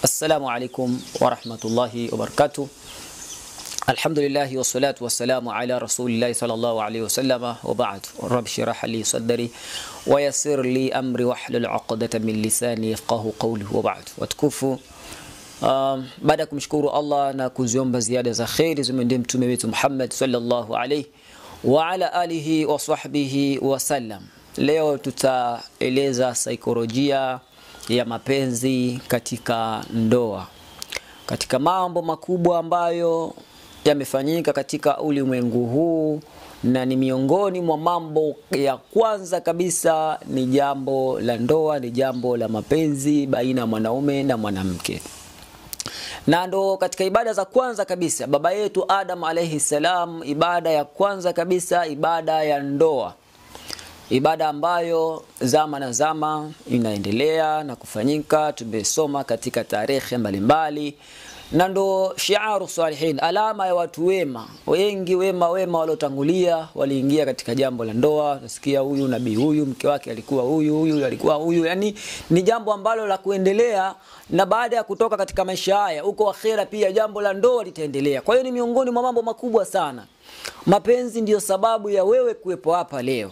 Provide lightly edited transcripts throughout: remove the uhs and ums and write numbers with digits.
السلام عليكم ورحمة الله وبركاته. الحمد لله والصلاة والسلام على رسول الله صلى الله عليه وسلم وبعد. رب اشرح لي صدري ويسر لي أمري واحلل عقدة من لساني يفقهوا قولي وبعد. وتكفوا baada kumshukuru Allah na kuziomba ziada za khairi zimwendee mtume wetu Muhammad sallallahu alayhi wa ala alihi wa sahbihi wa sallam. Leo tutaeleza saikolojia ya mapenzi katika ndoa. Katika mambo makubwa ambayo yamefanyika katika ulimwengu huu, na ni miongoni mwa mambo ya kwanza kabisa ni jambo la ndoa, ni jambo la mapenzi baina ya mwanaume na mwanamke. Na ndo katika ibada za kwanza kabisa baba yetu Adam alayhi salam, ibada ya kwanza kabisa ibada ya ndoa, ibada ambayo zama na zama inaendelea na kufanyika. Tumesoma katika tarehe mbalimbali, na ndo shiaru salihin, alama ya watu wema. Wengi wema waliotangulia waliingia katika jambo la ndoa. Nasikia huyu nabii, huyu mke wake alikuwa huyu alikuwa huyu. Yani ni jambo ambalo la kuendelea, na baada ya kutoka katika maisha haya huko akhera pia jambo la ndoa litaendelea. Kwa hiyo ni miongoni mwa mambo makubwa sana. Mapenzi ndiyo sababu ya wewe kuwepo hapa leo.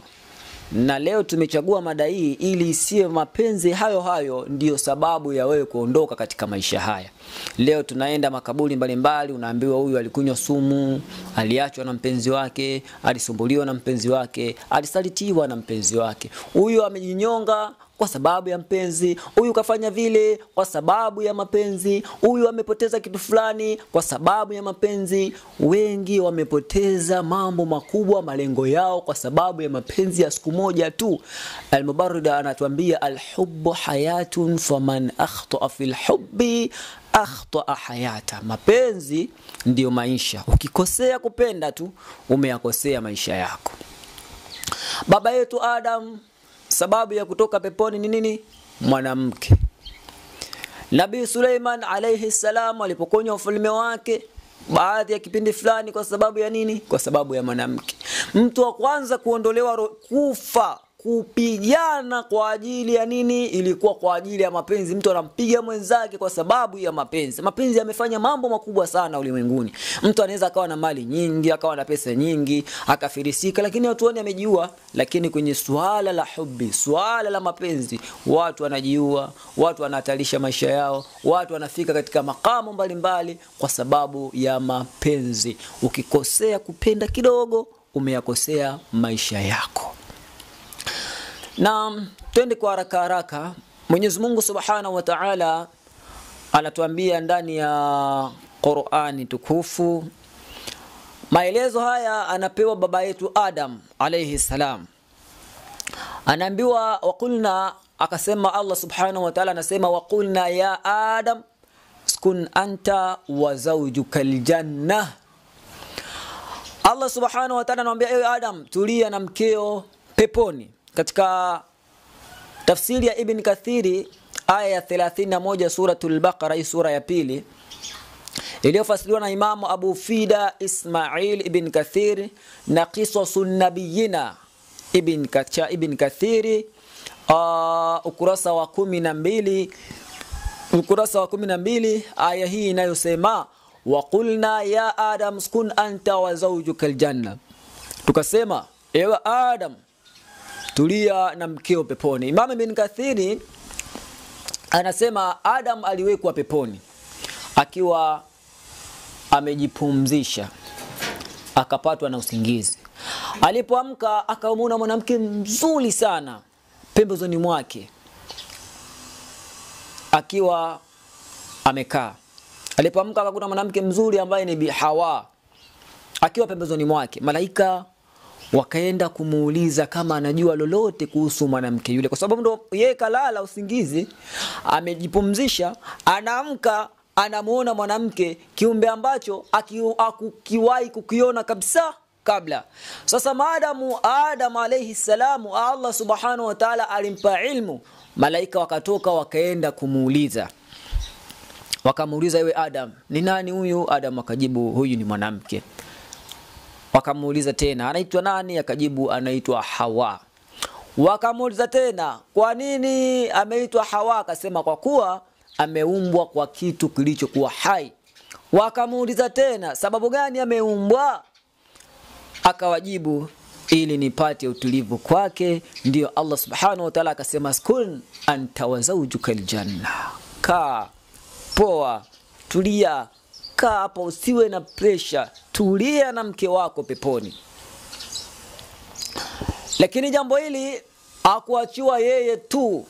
Na leo tumechagua mada hii ili isiwe mapenzi hayo ndiyo sababu ya wewe kuondoka katika maisha haya. Leo tunaenda makaburi mbalimbali, unaambiwa huyu alikunywa sumu, aliachwa na mpenzi wake, alisumbuliwa na mpenzi wake, alisalitiwa na mpenzi wake. Huyu amejinyonga kwa sababu ya mpenzi, huyu kafanya vile kwa sababu ya mapenzi, huyu amepoteza kitu fulani kwa sababu ya mapenzi. Wengi wamepoteza mambo makubwa, malengo yao kwa sababu ya mapenzi ya siku moja tu. Al-Mubarrid anatuambia al-hubbu hayatun faman akhta'a fil hubbi akhta'a hayata. Mapenzi ndiyo maisha. Ukikosea kupenda tu umeyakosea maisha yako. Baba yetu Adam, sababu ya kutoka peponi ni nini? Mwanamke. Nabii Suleiman alayhi salam alipokonywa ufalme wake baadhi ya kipindi fulani kwa sababu ya nini? Kwa sababu ya mwanamke. Mtu wa kwanza kuondolewa kufa, kupigana kwa ajili ya nini? Ilikuwa kwa ajili ya mapenzi. Mtu anampiga mwenzake kwa sababu ya mapenzi. Mapenzi yamefanya mambo makubwa sana ulimwenguni. Mtu anaweza akawa na mali nyingi, akawa na pesa nyingi, akafirisika, lakini watu amejiua. Lakini kwenye swala la hubi, swala la mapenzi, watu wanajiua, watu wanahatarisha maisha yao, watu wanafika katika makamu mbalimbali kwa sababu ya mapenzi. Ukikosea kupenda kidogo, umeyakosea maisha yako. Na twende kwa haraka. Mwenyezi Mungu Subhanahu wa Ta'ala anatuambia ndani ya Qur'ani tukufu. Maelezo haya anapewa baba yetu Adam alayhi salam. Anaambiwa waqulna, akasema Allah Subhanahu wa Ta'ala anasema waqulna ya Adam uskun anta wa zawjukal janna. Allah Subhanahu wa Ta'ala anamwambia ewe Adam, tulia na mkeo peponi. Katika tafsiri ya Ibn Kathiri aya ya 31 suratul Baqara, hii sura ya pili, iliyofasiriwa na Imamu Abu Fida Ismail Ibn Kathir na Qisasun Nabiyina Ibn Kathiri, ukurasa wa 12, aya hii inayosema waqulna ya Adam uskun anta wa zawjukal janna. Tukasema ewe Adam, tulia na mkeo peponi. Imam Ibn Kathiri anasema Adam aliwekwa peponi akiwa amejipumzisha, akapatwa na usingizi. Alipoamka akamuona mwanamke mzuri sana pembezoni mwake akiwa amekaa. Alipoamka akakuta mwanamke mzuri ambaye ni Bi Hawa akiwa pembezoni mwake. Malaika wakaenda kumuuliza kama anajua lolote kuhusu mwanamke yule, kwa sababu ndo yeye kalala usingizi, amejipumzisha, anaamka anamuona mwanamke, kiumbe ambacho akiwahi kukiona kabisa kabla. Sasa maadamu Adam alayhi salamu Allah Subhanahu wa Ta'ala alimpa ilmu, malaika wakatoka wakaenda kumuuliza. Wakamuuliza ewe Adam, ni nani huyu? Adam akajibu huyu ni mwanamke. Wakamuuliza tena anaitwa nani? Akajibu anaitwa Hawa. Wakamuuliza tena kwa nini ameitwa Hawa? Akasema kwa kuwa ameumbwa kwa kitu kilichokuwa hai. Wakamuuliza tena, sababu gani ameumbwa? Akawajibu, ili nipate utulivu kwake. Ndio Allah subhanahu wa ta'ala akasema, skun anta wa zawjuka aljanna. Kaa poa, tulia, kaa hapa, usiwe na pressure, tulia na mke wako peponi. Lakini jambo hili hakuachiwa yeye tu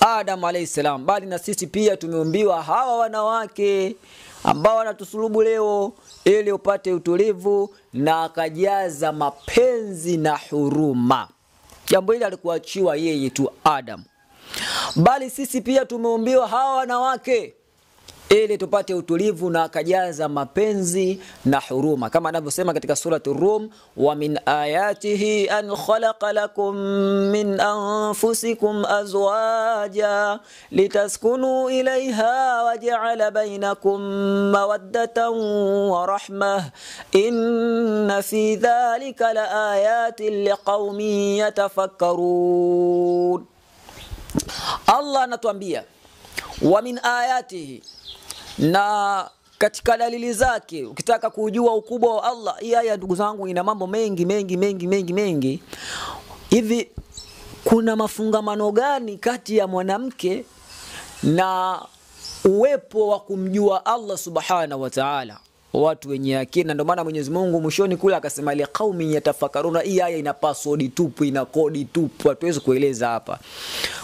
Adam alayhi salam, bali na sisi pia tumeumbiwa hawa wanawake ambao wanatusulubu leo ili upate utulivu, na akajaza mapenzi na huruma. Jambo hili alikuachiwa yeye tu Adam, bali sisi pia tumeumbiwa hawa wanawake ili tupate utulivu, na akajaza mapenzi na huruma, kama anavyosema katika surati Rum, wa min ayatihi an khalaqa lakum min anfusikum azwaja litaskunu ilayha wa ja'ala bainakum mawaddatan wa rahmah inna fi dhalika la ayatin liqaumin yatafakkarun. Allah anatuambia wa min ayatihi, na katika dalili zake. Ukitaka kujua ukubwa wa Allah, hii aya ndugu zangu ina mambo mengi. Hivi kuna mafungamano gani kati ya mwanamke na uwepo wa kumjua Allah subhanahu wa ta'ala? Watu wenye akili. Ndio maana Mwenyezi Mungu mwishoni kule akasema ile qaumi yatafakkaruna. Hii aya ina password tupu, ina kodi tupu, hatuwezi kueleza hapa,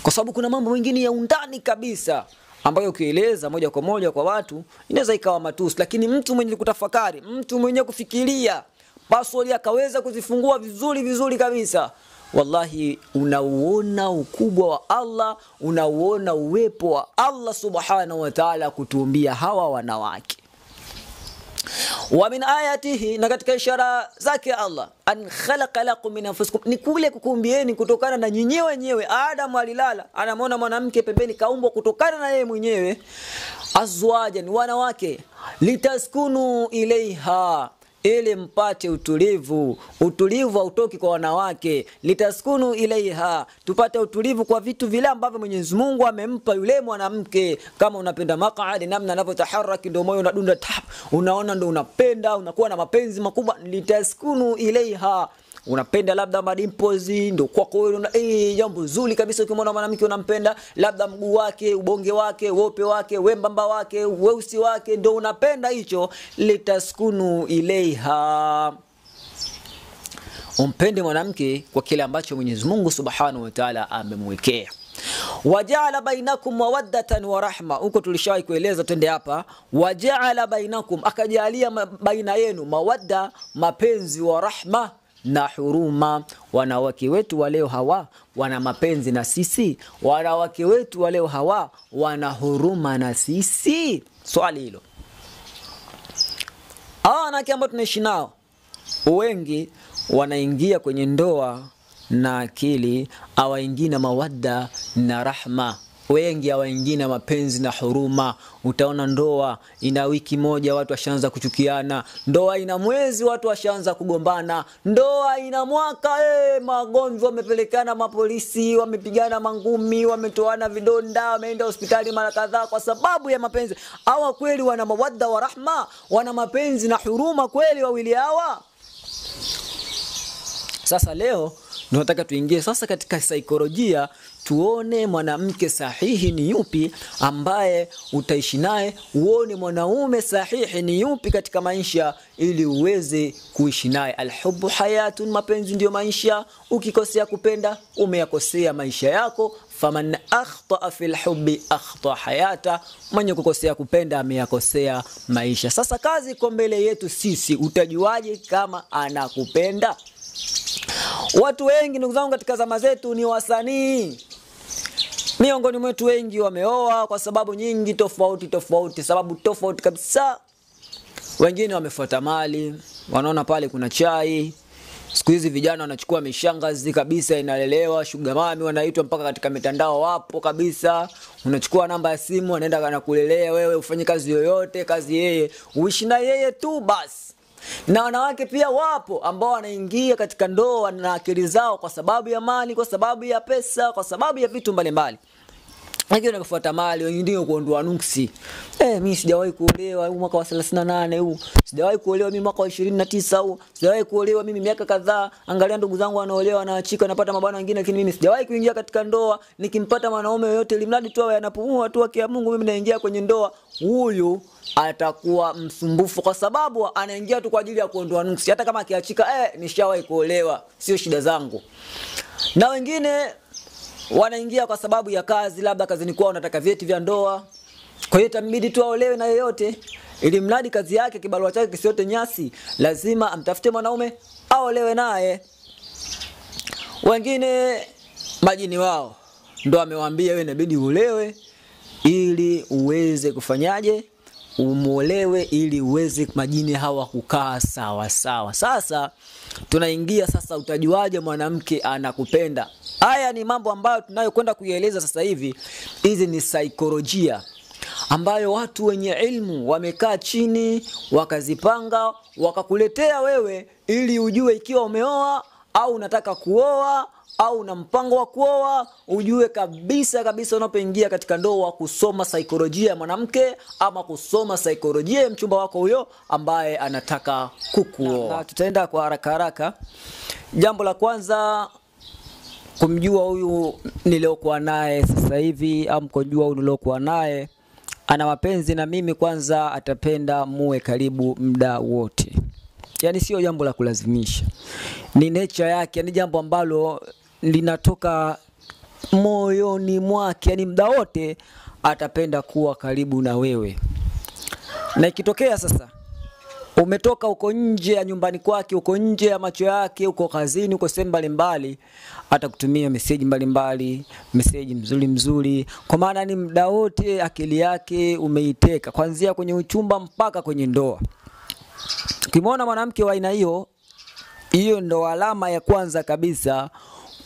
kwa sababu kuna mambo mengine ya undani kabisa ambayo ukieleza moja kwa moja kwa watu inaweza ikawa matusi. Lakini mtu mwenye kutafakari, mtu mwenye kufikiria, password akaweza kuzifungua vizuri kabisa, wallahi unauona ukubwa wa Allah, unauona uwepo wa Allah subhanahu wa ta'ala kutuumbia hawa wanawake. Wa min ayatihi, na katika ishara zake Allah, an khalaqa lakum min anfusikum, ni kule kukumbieni kutokana na nyinyi wenyewe. Adam alilala, anamwona mwanamke pembeni, kaumbwa kutokana na yeye mwenyewe. Azwajan, wanawake, litaskunu ilaiha, ili mpate utulivu. Utulivu hautoki kwa wanawake. Litaskunu ilaiha, tupate utulivu kwa vitu vile ambavyo Mwenyezi Mungu amempa yule mwanamke. Kama unapenda maq'ad, namna anavyotaharaki ndio moyo unadunda tap, unaona ndio unapenda, unakuwa na mapenzi makubwa. Litaskunu ilaiha, unapenda labda madimpozi ndio kwako wewe, jambo zuri kabisa. Ukimwona mwanamke unampenda, labda mguu wake, ubonge wake, wope wake, wembamba wake, weusi wake, ndio unapenda hicho. Litaskunu ilaiha, umpende mwanamke kwa kile ambacho Mwenyezi Mungu Subhanahu wa Ta'ala amemwekea. Waja'ala bainakum mawaddatan wa rahma, huko tulishawahi kueleza, twende hapa. Waja'ala bainakum, akajalia baina yenu mawadda, mapenzi, wa rahma, na huruma. Wanawake wetu wa leo hawa wana mapenzi na sisi? Wanawake wetu wa leo hawa wana huruma na sisi? Swali hilo. Wanawake ambao tunaishi nao wengi wanaingia kwenye ndoa na akili, hawaingii na mawadda na rahma. Wengi hawaingii na mapenzi na huruma. Utaona ndoa ina wiki moja watu washaanza kuchukiana, ndoa ina mwezi watu washaanza kugombana, ndoa ina mwaka magomvi, wamepelekana mapolisi, wamepigana mangumi, wametoana vidonda, wameenda hospitali mara kadhaa kwa sababu ya mapenzi. Hawa kweli wana mawadda wa rahma? Wana mapenzi na huruma kweli wawili hawa? Sasa leo tunataka tuingie sasa katika saikolojia, tuone mwanamke sahihi ni yupi ambaye utaishi naye, uone mwanaume sahihi ni yupi katika maisha ili uweze kuishi naye. Alhubbu hayatun, mapenzi ndio maisha. Ukikosea kupenda, umeyakosea maisha yako. Faman akhta fil hubbi akhta hayata, mwenye kukosea kupenda ameyakosea maisha. Sasa kazi iko mbele yetu sisi, utajuaje kama anakupenda? Watu wengi ndugu zangu katika zama zetu ni wasanii. Miongoni mwetu wengi wameoa kwa sababu nyingi tofauti, sababu tofauti kabisa. Wengine wamefuata mali, wanaona pale kuna chai. Siku hizi vijana wanachukua mishangazi kabisa, inalelewa sugar mami wanaitwa, mpaka katika mitandao wapo kabisa. Unachukua namba ya simu, anaenda anakulelea wewe, ufanye kazi yoyote, kazi yeye, uishi na yeye tu basi. Na wanawake pia wapo ambao wanaingia katika ndoa na akili zao kwa sababu ya mali, kwa sababu ya pesa, kwa sababu ya vitu mbalimbali. wengine kufuata mali, wengine kuondoa nuksi. Mimi sijawahi kuolewa huu mwaka wa 38 huu. Sijawahi kuolewa mimi mwaka wa 29 huu. Sijawahi kuolewa mimi miaka kadhaa. Angalia ndugu zangu wanaolewa, wanaachika, wanapata mabwana wengine, lakini mimi sijawahi kuingia katika ndoa. Nikimpata mwanaume yoyote limradi tu awe anapumua tu kwa Mungu, mimi naingia kwenye ndoa. Huyu atakuwa msumbufu kwa sababu anaingia tu kwa ajili ya kuondoa nuksi. Hata kama akiachika, nishawahi kuolewa, sio shida zangu. Na wengine wanaingia kwa sababu ya kazi, labda kazini kwao wanataka vyeti vya ndoa. Kwa hiyo itabidi tu aolewe na yeyote, ili mradi kazi yake, kibarua chake kisiote nyasi, lazima amtafute mwanaume aolewe naye. Wengine majini wao ndo amewaambia wewe inabidi uolewe ili uweze kufanyaje? Umuolewe ili uweze majini hawa kukaa sawa sawa. Sasa tunaingia sasa, utajuaje mwanamke anakupenda? Haya ni mambo ambayo tunayokwenda kuieleza sasa hivi. Hizi ni saikolojia ambayo watu wenye ilmu wamekaa chini wakazipanga, wakakuletea wewe ili ujue ikiwa umeoa au unataka kuoa au una mpango wa kuoa. Ujue kabisa unapoingia katika ndoa kusoma saikolojia ya mwanamke ama kusoma saikolojia ya mchumba wako huyo ambaye anataka kukuoa. Na tutaenda kwa haraka. Jambo la kwanza, kumjua huyu niliokuwa naye sasa hivi, au mkojua huyu niliokuwa naye ana mapenzi na mimi. Kwanza atapenda muwe karibu muda wote. Yani sio jambo la kulazimisha, ni nature yake, ni jambo ambalo linatoka moyoni mwake. Yani muda wote atapenda kuwa karibu na wewe. Na ikitokea sasa umetoka uko nje ya nyumbani kwake, uko nje ya macho yake, uko kazini, uko sehemu mbalimbali, atakutumia message mbalimbali, message mzuri, kwa maana ni muda wote akili yake umeiteka, kuanzia kwenye uchumba mpaka kwenye ndoa. Ukimwona mwanamke wa aina hiyo, hiyo ndo alama ya kwanza kabisa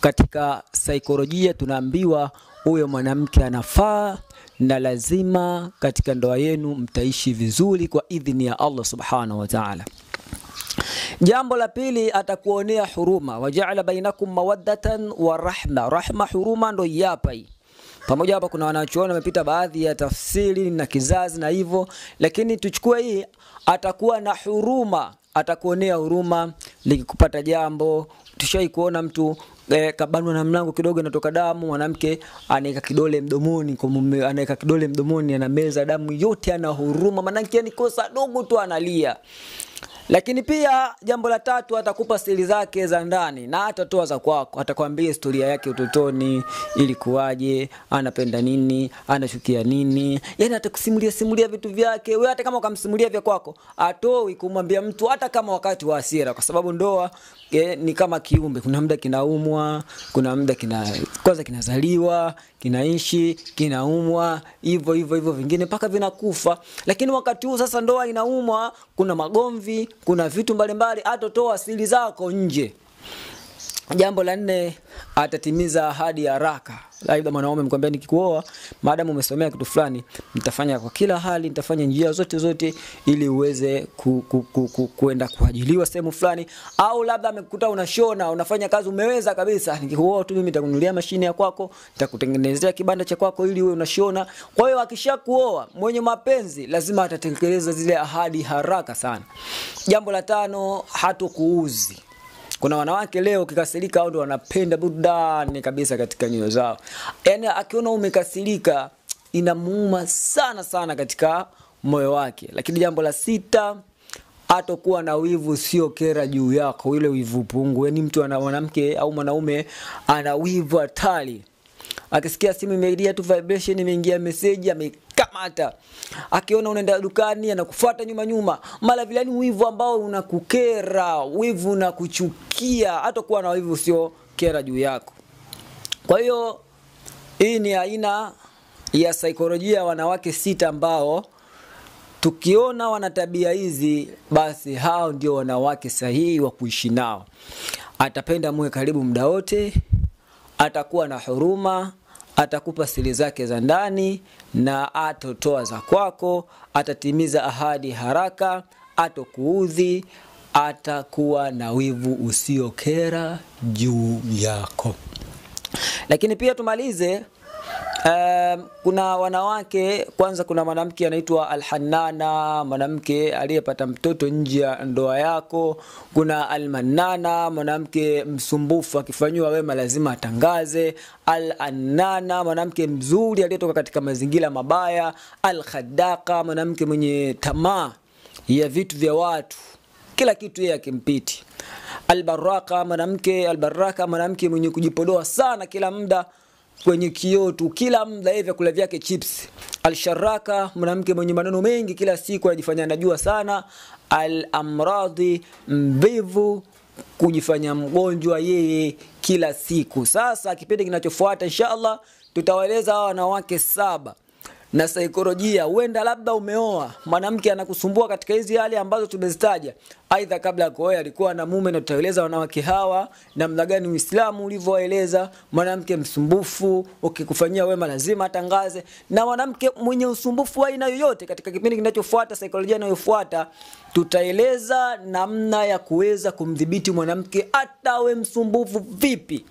katika saikolojia. Tunaambiwa huyo mwanamke anafaa na lazima katika ndoa yenu mtaishi vizuri kwa idhini ya Allah subhanahu wa ta'ala. Jambo la pili, atakuonea huruma. Waja'ala bainakum mawaddatan wa rahma. Rahma, huruma ndo yapa hii. Pamoja hapa kuna wanachuoni wamepita baadhi ya tafsiri na kizazi na hivyo, lakini tuchukue hii, atakuwa na huruma, atakuonea huruma likikupata jambo. Tushai kuona mtu kabanwa na mlango kidogo inatoka damu, mwanamke anaweka kidole mdomoni, anaweka kidole mdomoni, anameza damu yote, ana huruma, manake ni kosa dogo tu analia. Lakini pia jambo la tatu, atakupa siri zake za ndani na atatoa za kwako. Atakwambia historia yake utotoni ilikuwaje, anapenda nini, anachukia nini. Yani atakusimulia vitu vyake. Wewe hata kama ukamsimulia vya kwako, atoi kumwambia mtu hata kama wakati wa hasira, kwa sababu ndoa ni kama kiumbe. Kuna muda kinaumwa, kuna muda kwanza kinazaliwa, kinaishi, kinaumwa, hivyo vingine mpaka vinakufa. Lakini wakati huu sasa ndoa inaumwa, kuna magomvi, kuna vitu mbalimbali, atotoa siri zako nje. Jambo la 4, atatimiza ahadi haraka. Aidha mwanaume mkwambia nikikuoa, maadamu umesomea kitu fulani, nitafanya kwa kila hali, nitafanya njia zote ili uweze kuenda kuajiliwa sehemu fulani. Au labda amekukuta unashona, unafanya kazi, umeweza kabisa, nikikuoa tu mimi nitakununulia mashine ya kwako, nitakutengenezea kibanda cha kwako ili uwe unashona. Kwa hiyo akishakuoa mwenye mapenzi lazima atatekeleza zile ahadi haraka sana. Jambo la 5, hatokuuzi. Kuna wanawake leo ukikasirika hao ndio wanapenda burudani kabisa katika nyoyo zao. Yani akiona umekasirika inamuuma sana katika moyo wake. Lakini jambo la 6, hatakuwa na wivu sio kera juu yako, ile wivu pungu. Yani mtu ana mwanamke au mwanaume ana wivu hatari. Akisikia simu imeingia tu vibration, imeingia message, amekamata. Akiona unaenda dukani anakufuata nyuma. Mara vile ni wivu ambao unakukera, wivu unakuchukia, hata kuwa na wivu sio kera juu yako. Kwa hiyo hii ni aina ya saikolojia wanawake 6 ambao tukiona wana tabia hizi, basi hao ndio wanawake sahihi wa kuishi nao. Atapenda muwe karibu muda wote, atakuwa na huruma, atakupa siri zake za ndani na atotoa za kwako, atatimiza ahadi haraka, atokuudhi, atakuwa na wivu usiokera juu yako. Lakini pia tumalize, Kuna wanawake, kwanza kuna mwanamke anaitwa Al-Hannana, mwanamke aliyepata mtoto nje ya ndoa yako. Kuna Al-Mannana, mwanamke msumbufu akifanywa wema lazima atangaze. Al-Annana, mwanamke mzuri aliyetoka katika mazingira mabaya. Al-Khaddaqa, mwanamke mwenye tamaa ya vitu vya watu, kila kitu yeye akimpiti. Al-Baraka, mwanamke mwenye kujipodoa sana kila muda kwenye kioo tu, kila muda hivi kula vyake chips. Al-Sharaka, mwanamke mwenye maneno mengi kila siku anajifanya anajua sana. Al-Amradi, mvivu, kujifanya mgonjwa yeye kila siku. Sasa kipindi kinachofuata inshallah tutawaeleza hawa wanawake 7 na saikolojia. Huenda labda umeoa, mwanamke anakusumbua katika hizi hali ambazo tumezitaja, aidha kabla ya kuoa alikuwa na mume, na tutaeleza wanawake hawa namna gani Uislamu ulivyoeleza. Mwanamke msumbufu ukikufanyia wema lazima atangaze, na mwanamke mwenye usumbufu wa aina yoyote. Katika kipindi kinachofuata, saikolojia inayofuata, tutaeleza namna ya kuweza kumdhibiti mwanamke hata awe msumbufu vipi,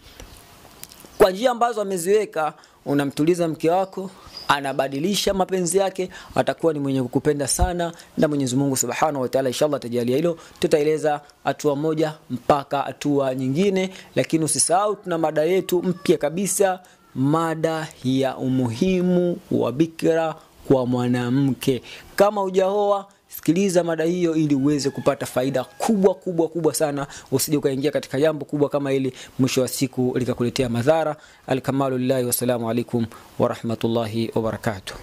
kwa njia ambazo ameziweka. Unamtuliza mke wako, anabadilisha mapenzi yake, atakuwa ni mwenye kukupenda sana, na Mwenyezi Mungu Subhanahu wa Ta'ala inshallah atajalia hilo. Tutaeleza hatua moja mpaka hatua nyingine, lakini usisahau tuna mada yetu mpya kabisa, mada ya umuhimu wa bikira kwa mwanamke. Kama hujaoa, sikiliza mada hiyo ili uweze kupata faida kubwa sana, usije ukaingia katika jambo kubwa kama hili mwisho wa siku likakuletea madhara. Al-kamalu lillahi wa salamu alaykum wa rahmatullahi wa barakatuh.